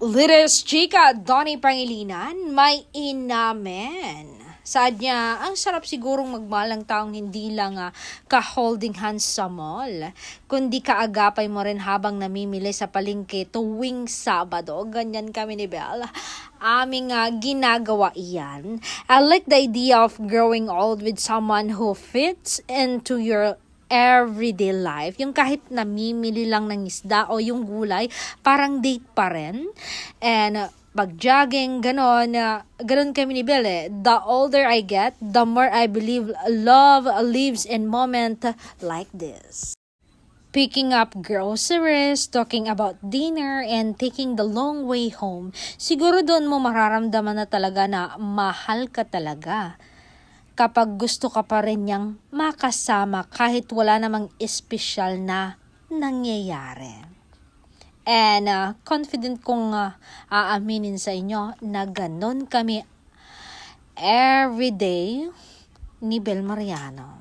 Latest chika, Donnie Pangilinan, may inamen. Saad niya, ang sarap sigurong magmalang taong hindi lang ka-holding hands sa mall, kundi kaagapay mo rin habang namimili sa palengke tuwing Sabado. Ganyan kami ni Belle. Aming ginagawa iyan. I like the idea of growing old with someone who fits into your everyday life, yung kahit namimili lang ng isda o yung gulay, parang date pa rin. And pag-jogging, ganon kami ni Belle. The older I get, the more I believe love lives in moment like this. Picking up groceries, talking about dinner, and taking the long way home, siguro doon mo mararamdaman na talaga na mahal ka talaga. Kapag gusto ka pa rin niyang makasama kahit wala namang espesyal na nangyayari. And confident kong aaminin sa inyo na ganon kami everyday ni Bel Mariano.